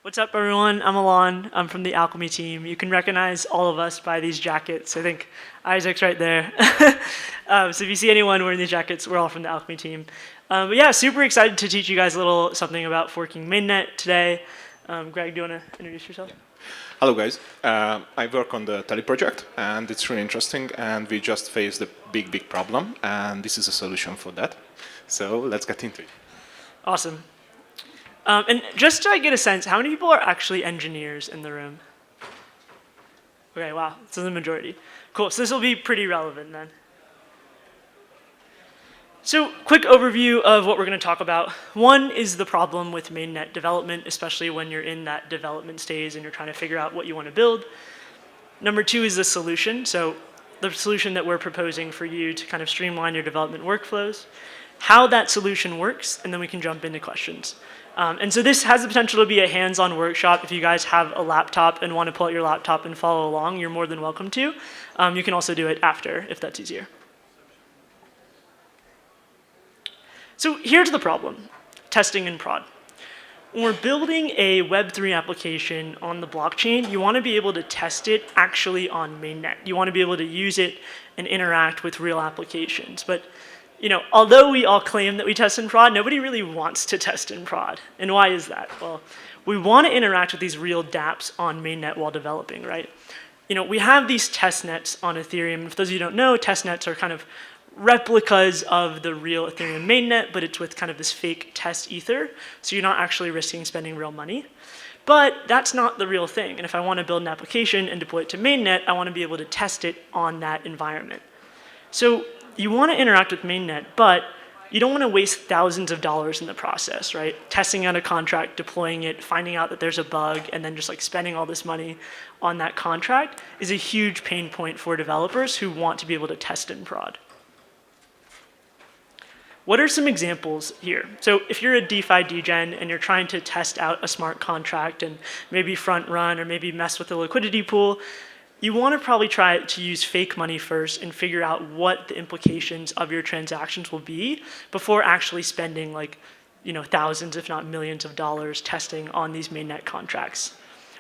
What's up, everyone? I'm Elan. I'm from the Alchemy team. You can recognize all of us by these jackets. I think Isaac's right there. So if you see anyone wearing these jackets, we're all from the Alchemy team. But yeah, super excited to teach you guys a little something about forking Mainnet today. Greg, do you want to introduce yourself? Hello, guys. I work on the Tele project, and it's really interesting. And we just faced a big problem, and this is a solution for that. So let's get into it. Awesome. And just to get a sense, how many people are actually engineers in the room? Okay, wow, this is the majority. Cool, so this will be pretty relevant then. So quick overview of what we're going to talk about. One is the problem with mainnet development, especially when you're in that development stage and you're trying to figure out what you want to build. Number two is the solution. So the solution that we're proposing for you to kind of streamline your development workflows, how that solution works, and then we can jump into questions. And so this has the potential to be a hands-on workshop. If you guys have a laptop and want to pull out your laptop and follow along, you're more than welcome to. You can also do it after, if that's easier. So here's the problem, testing and prod. When we're building a Web3 application on the blockchain, you want to be able to test it actually on mainnet. You want to be able to use it and interact with real applications. But although we all claim that we test in prod, nobody really wants to test in prod. And why is that? Well, we want to interact with these real dApps on mainnet while developing, right? We have these test nets on Ethereum. For those of you who don't know, test nets are kind of replicas of the real Ethereum mainnet, but it's with kind of this fake test ether. So you're not actually risking spending real money. But that's not the real thing. And if I want to build an application and deploy it to mainnet, I want to be able to test it on that environment. So you want to interact with mainnet, but you don't want to waste thousands of dollars in the process, right? Testing out a contract, deploying it, finding out that there's a bug, and then just like spending all this money on that contract is a huge pain point for developers who want to be able to test in prod. What are some examples here? So if you're a DeFi degen and you're trying to test out a smart contract and maybe front run or maybe mess with the liquidity pool, you want to probably try to use fake money first and figure out what the implications of your transactions will be before actually spending like thousands, if not millions of dollars testing on these mainnet contracts.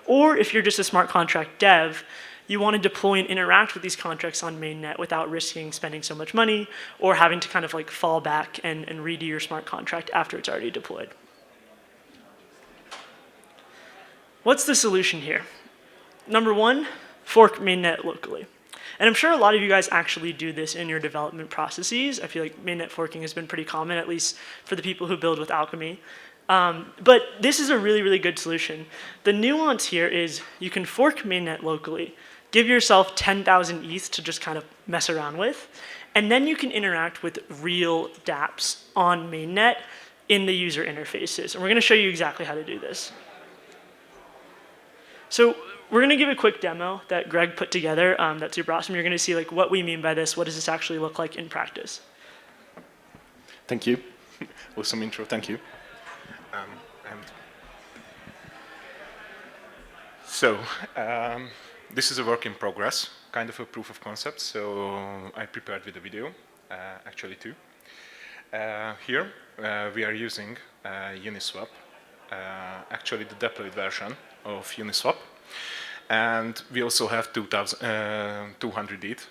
Or if you're just a smart contract dev, you want to deploy and interact with these contracts on mainnet without risking spending so much money or having to kind of like fall back and redo your smart contract after it's already deployed. What's the solution here? Number one, fork mainnet locally. And I'm sure a lot of you guys actually do this in your development processes. I feel like mainnet forking has been pretty common, at least for the people who build with Alchemy. But this is a really, really good solution. The nuance here is you can fork mainnet locally, give yourself 10,000 ETH to just kind of mess around with, and then you can interact with real dApps on mainnet in the user interfaces. And we're going to show you exactly how to do this. So we're going to give a quick demo that Greg put together that's super awesome. You're going to see like what we mean by this. What does this actually look like in practice? Thank you. Awesome intro. Thank you. So this is a work in progress, kind of a proof of concept. So I prepared with a video, actually two. Here we are using Uniswap, actually the deployed version of Uniswap. And we also have 200 ETH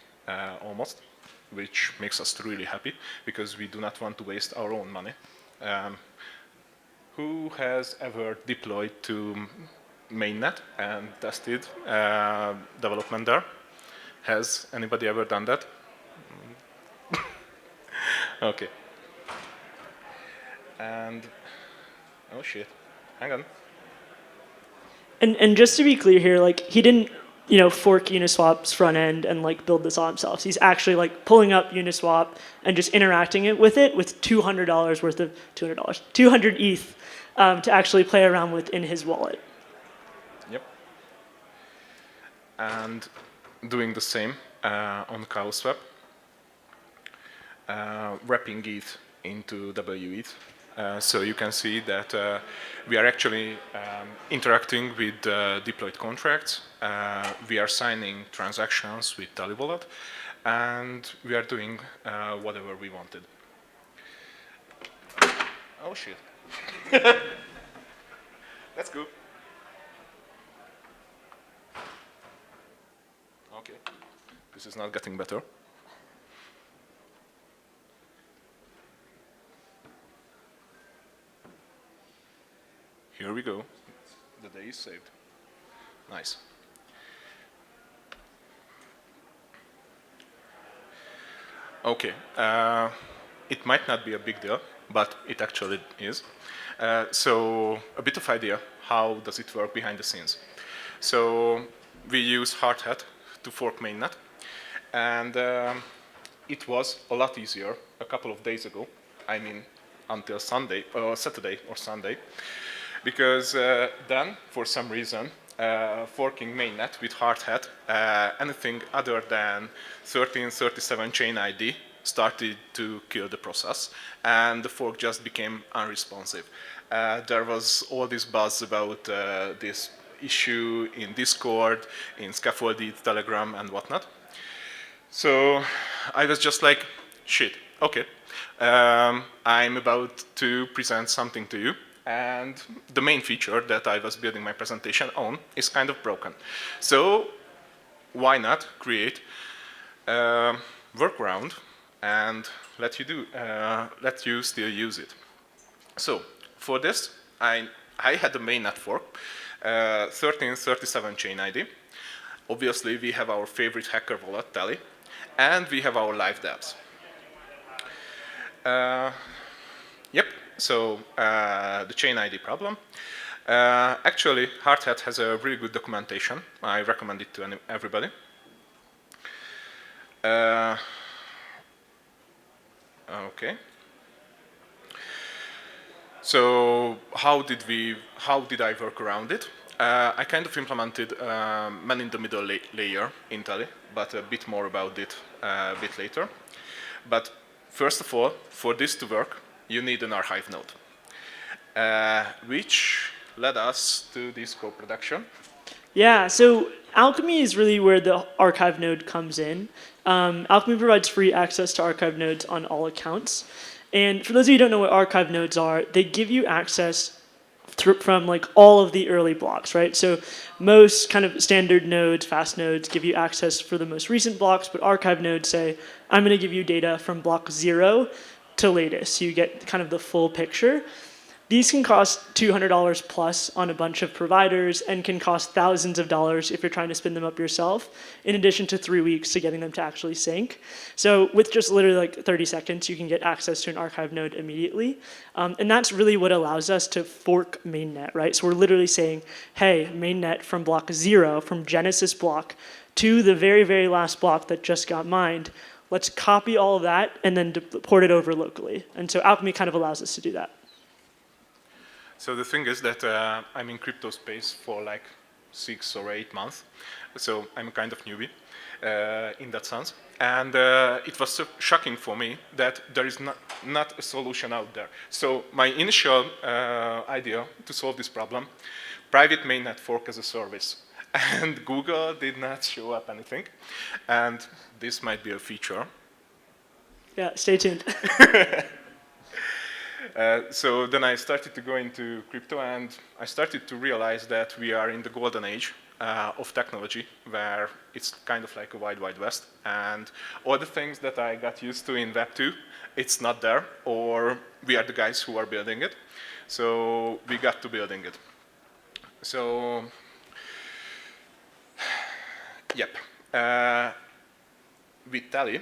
almost, which makes us really happy because we do not want to waste our own money. Who has ever deployed to mainnet and tested development there? Has anybody ever done that? Okay. And, oh shit, hang on. And just to be clear here, like he didn't fork Uniswap's front end and like build this all himself. He's actually like pulling up Uniswap and just interacting with $200 worth of $200, 200 ETH to actually play around with in his wallet. Yep. And doing the same on ChaosSwap, wrapping ETH into WETH. So you can see that we are actually interacting with deployed contracts. We are signing transactions with Tally Wallet, and we are doing whatever we wanted. Oh shit. That's good. Okay, this is not getting better. Here we go. The day is saved. Nice. Okay, it might not be a big deal, but it actually is. So a bit of idea, how does it work behind the scenes? So we use Hardhat to fork Mainnet, and it was a lot easier a couple of days ago. I mean, until Sunday, or Saturday or Sunday, because then, for some reason, forking Mainnet with Hardhat, anything other than 1337 chain ID started to kill the process, and the fork just became unresponsive. There was all this buzz about this issue in Discord, in Scaffolded, Telegram, and whatnot. So I was just like, shit, okay. I'm about to present something to you, and the main feature that I was building my presentation on is kind of broken. So why not create a workaround and let you still use it. So for this, I had the mainnet fork, 1337 chain ID. Obviously, we have our favorite hacker wallet, Tally, and we have our live dApps. Yep, so the chain ID problem. Actually, Hardhat has a really good documentation. I recommend it to everybody. Okay. So how did I work around it? I kind of implemented man-in-the-middle layer in Tally, but a bit more about it a bit later. But first of all, for this to work, you need an archive node, which led us to this co-production. Yeah, so Alchemy is really where the archive node comes in. Alchemy provides free access to archive nodes on all accounts. And for those of you who don't know what archive nodes are, they give you access from like all of the early blocks, right? So most kind of standard nodes, fast nodes, give you access for the most recent blocks, but archive nodes say, I'm going to give you data from block 0 to latest. So you get kind of the full picture. These can cost $200 plus on a bunch of providers and can cost thousands of dollars if you're trying to spin them up yourself, in addition to 3 weeks to getting them to actually sync. So with just literally like 30 seconds, you can get access to an archive node immediately. And that's really what allows us to fork mainnet, right? So we're literally saying, hey, mainnet from block 0, from Genesis block, to the very, very last block that just got mined. Let's copy all of that and then port it over locally. And so Alchemy kind of allows us to do that. So the thing is that I'm in crypto space for like 6 or 8 months. So I'm a kind of newbie in that sense. And it was so shocking for me that there is not a solution out there. So my initial idea to solve this problem, private mainnet fork as a service. And Google did not show up anything. And this might be a feature. Yeah, stay tuned. So then I started to go into crypto, and I started to realize that we are in the golden age of technology, where it's kind of like a wide, wide west. And all the things that I got used to in Web 2, it's not there, or we are the guys who are building it. So we got to building it. So, yep. With Tally,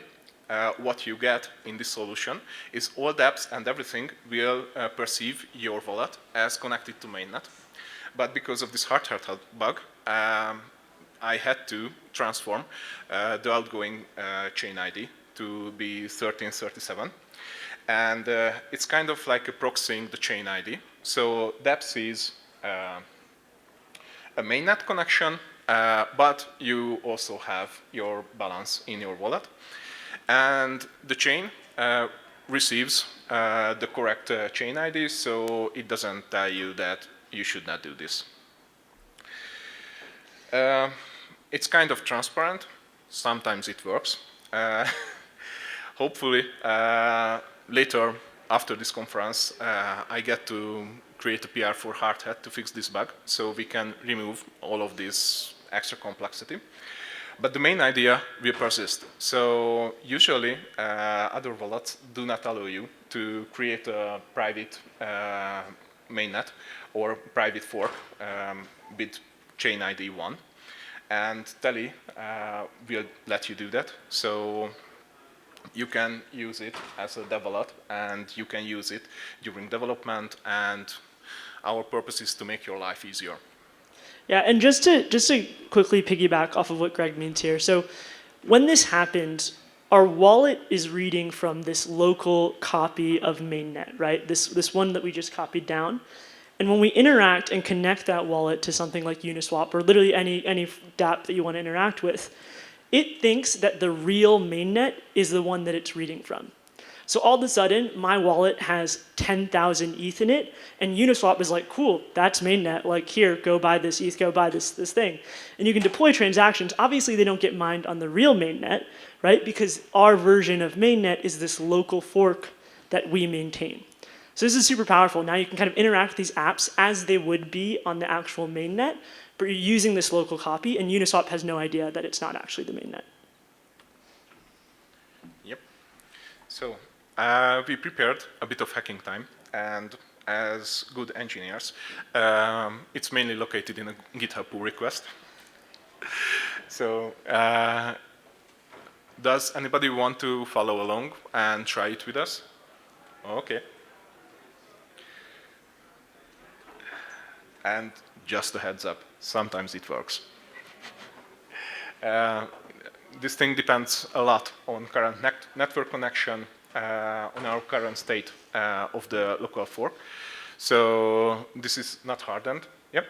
what you get in this solution is all dApps and everything will perceive your wallet as connected to mainnet. But because of this Hardhat bug, I had to transform the outgoing chain ID to be 1337. And it's kind of like a proxying the chain ID. So dApps is a mainnet connection, but you also have your balance in your wallet. And the chain receives the correct chain ID, so it doesn't tell you that you should not do this. It's kind of transparent. Sometimes it works. Hopefully, later, after this conference, I get to create a PR for Hardhat to fix this bug, so we can remove all of this extra complexity. But the main idea will persist. So usually, other wallets do not allow you to create a private mainnet or private fork with chain ID 1. And Tally will let you do that. So you can use it as a dev wallet, and you can use it during development, and our purpose is to make your life easier. Yeah, and just to quickly piggyback off of what Greg means here. So when this happens, our wallet is reading from this local copy of mainnet, right? This one that we just copied down. And when we interact and connect that wallet to something like Uniswap or literally any dApp that you want to interact with, it thinks that the real mainnet is the one that it's reading from. So all of a sudden, my wallet has 10,000 ETH in it, and Uniswap is like, cool, that's mainnet. Like, here, go buy this ETH, go buy this thing. And you can deploy transactions. Obviously, they don't get mined on the real mainnet, right? Because our version of mainnet is this local fork that we maintain. So this is super powerful. Now you can kind of interact with these apps as they would be on the actual mainnet, but you're using this local copy, and Uniswap has no idea that it's not actually the mainnet. Yep. So we prepared a bit of hacking time, and as good engineers, it's mainly located in a GitHub pull request. So does anybody want to follow along and try it with us? Okay. And just a heads up, sometimes it works. This thing depends a lot on current network connection, on our current state of the local fork. So this is not hardened. Yep.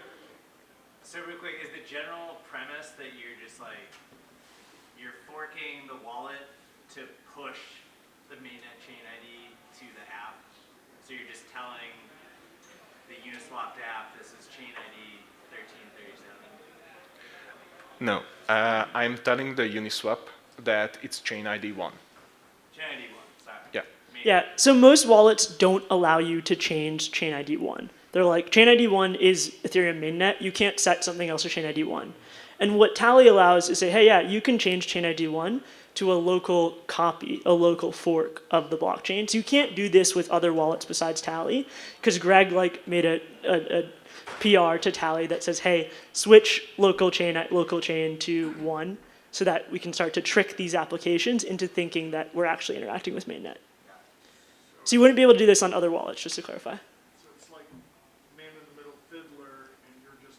So real quick, is the general premise that you're just like, you're forking the wallet to push the mainnet chain ID to the app? So you're just telling the Uniswap app, this is chain ID 1337? No, I'm telling the Uniswap that it's chain ID 1. Chain ID 1, sorry. Yeah. Yeah, so most wallets don't allow you to change chain ID 1. They're like, chain ID 1 is Ethereum mainnet. You can't set something else to chain ID 1. And what Tally allows is say, hey, yeah, you can change chain ID 1 to a local copy, a local fork of the blockchain. So you can't do this with other wallets besides Tally, because Greg made a PR to Tally that says, hey, switch local chain to 1 so that we can start to trick these applications into thinking that we're actually interacting with mainnet. So you wouldn't be able to do this on other wallets, just to clarify. So it's like man-in-the-middle fiddler, and you're just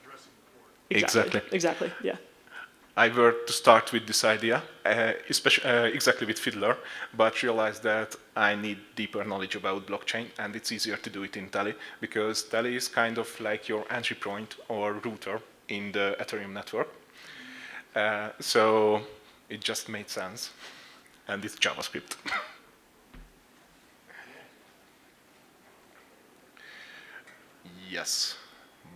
addressing the port. Exactly, yeah. I were to start with this idea, exactly with Fiddler, but realized that I need deeper knowledge about blockchain, and it's easier to do it in Tally, because Tally is kind of like your entry point or router in the Ethereum network. So it just made sense, and it's JavaScript. Yes,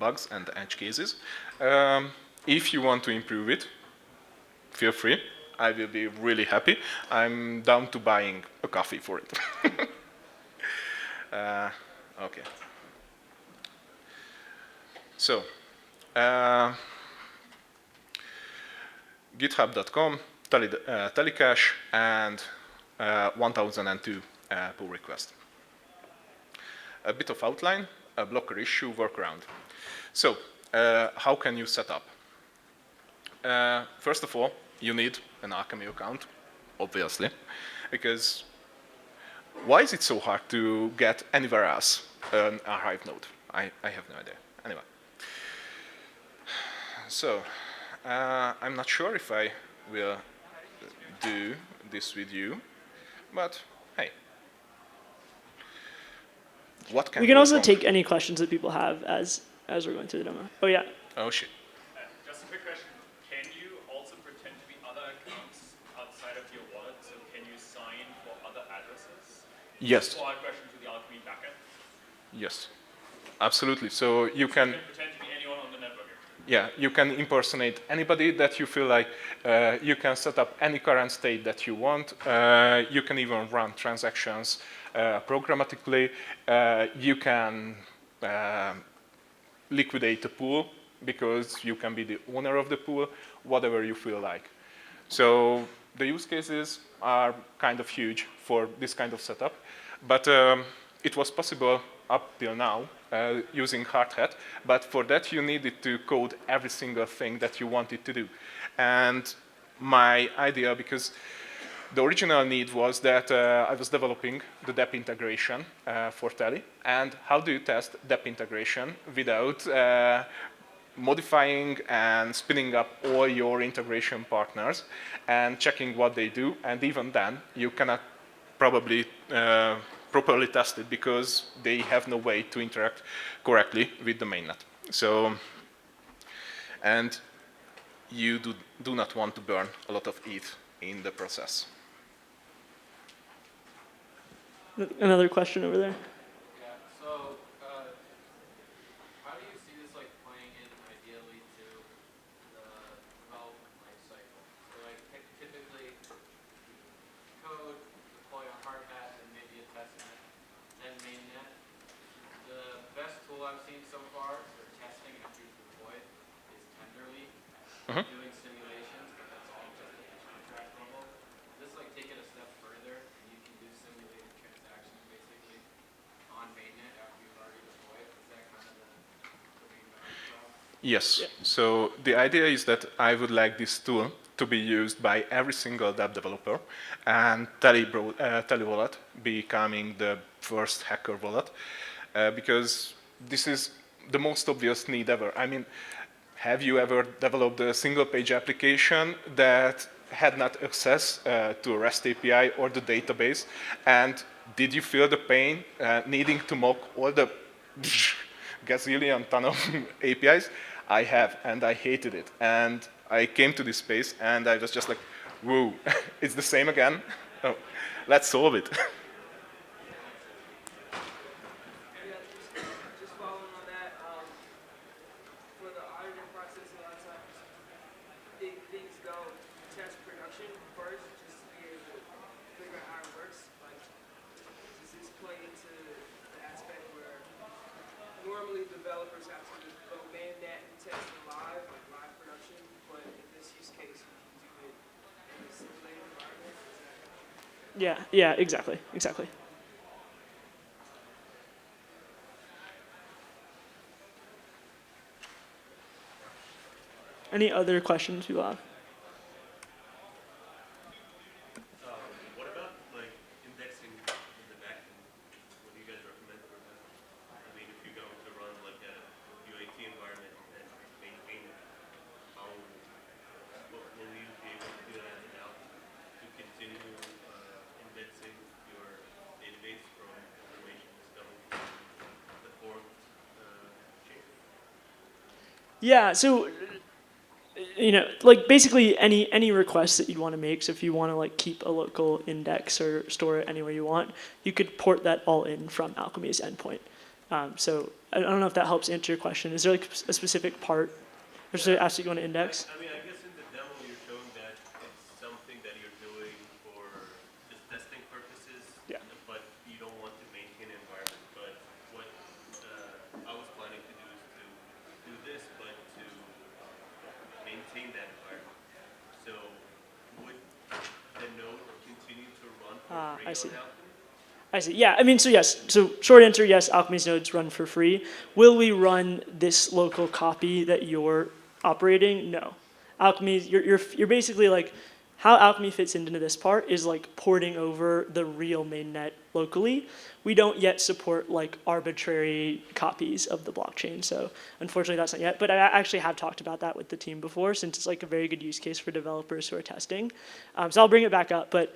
bugs and edge cases. If you want to improve it, feel free. I will be really happy. I'm down to buying a coffee for it. Okay. So, github.com, Telecache, and 1002 pull request. A bit of outline, a blocker issue, workaround. So, how can you set up? First of all, you need an Alchemy account, obviously, because why is it so hard to get anywhere else an archive node? I have no idea. Anyway. So, I'm not sure if I will do this with you, but hey. What can We can also wrong? take any questions that people have as we're going through the demo. Oh, yeah. Oh, shit. Just a quick question. Can you also pretend to be other accounts outside of your wallet? So can you sign for other addresses? Yes. Or a question to the Alchemy backend? Yes. Absolutely. So you can... You can pretend to be anyone on the network. Yeah, you can impersonate anybody that you feel like. You can set up any current state that you want. You can even run transactions programmatically. You can liquidate a pool because you can be the owner of the pool, whatever you feel like. So the use cases are kind of huge for this kind of setup, but it was possible up till now using Hardhat, but for that you needed to code every single thing that you wanted to do. And my idea, because the original need was that I was developing the DEP integration for Tele, and how do you test DEP integration without modifying and spinning up all your integration partners and checking what they do, and even then you cannot probably properly test it because they have no way to interact correctly with the mainnet. So, and you do not want to burn a lot of ETH in the process. Another question over there. Yeah, so how do you see this like playing in ideally to the development life cycle? So like typically code, deploy on Hardhat and maybe a testnet, then mainnet. The best tool I've seen so far for testing after you deploy it is Tenderly. Doing simulations, but that's all just at the contract level. Just like take it a step further, and you can do simulated transactions basically on mainnet after you've already deployed. Is that kind of the main value prop? Yes. So the idea is that I would like this tool to be used by every single DApp developer, and Tele wallet becoming the first hacker wallet, because this is the most obvious need ever. I mean, have you ever developed a single-page application that had not access to a REST API or the database? And did you feel the pain needing to mock all the gazillion ton of APIs? I have, and I hated it. And I came to this space, and I was just like, whoa, it's the same again? Oh, let's solve it. Just following on that, for the auditing process, a lot of times things go test production first, just to be able to figure out how it works. Like, does this play into the aspect where normally developers have to go mainnet and test it live, like live production, but in this use case, you can do it in a simulated environment? Yeah, exactly. Any other questions you have? What about like indexing in the backend? What do you guys recommend for that? I mean, if you're going to run like a UAT environment and maintain it, what will you be able to do that now to continue indexing your database from information that's coming from the forked chain? Yeah, so like basically any request that you'd want to make. So if you want to like keep a local index or store it anywhere you want, you could port that all in from Alchemy's endpoint. So I don't know if that helps answer your question. Is there like a specific part or specific asset you want to index? I mean, I guess in the demo you're showing that it's something that you're doing for just testing purposes, Yeah. but you don't want to maintain an environment. But what I was planning to do is to do this, but to maintain that environment. So would the node continue to run for free I see. on Alchemy? I see. Yeah, I mean, so yes. So short answer, yes, Alchemy's nodes run for free. Will we run this local copy that you're operating? No. Alchemy, you're basically like, how Alchemy fits into this part is like porting over the real mainnet locally. We don't yet support like arbitrary copies of the blockchain. So unfortunately that's not yet, but I actually have talked about that with the team before since it's like a very good use case for developers who are testing. So I'll bring it back up, but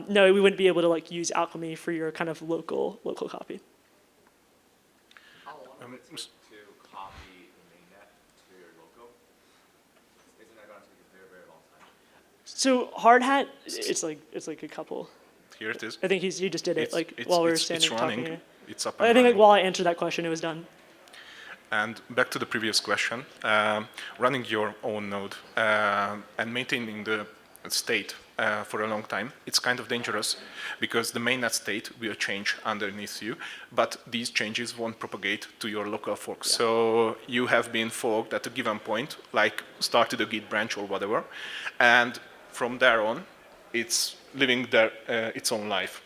no, we wouldn't be able to like use Alchemy for your kind of local copy. How long would it take to copy the mainnet to your local? Isn't that going to take a very, very long time? So Hardhat, it's like a couple. Here it is. I think he just did it It's while we were it's standing running. talking here. It's up I and think like running. while I answered that question, it was done. And back to the previous question, running your own node and maintaining the state for a long time. It's kind of dangerous because the mainnet state will change underneath you, but these changes won't propagate to your local fork. Yeah. So you have been forked at a given point, like started a Git branch or whatever, and from there on, it's living its own life.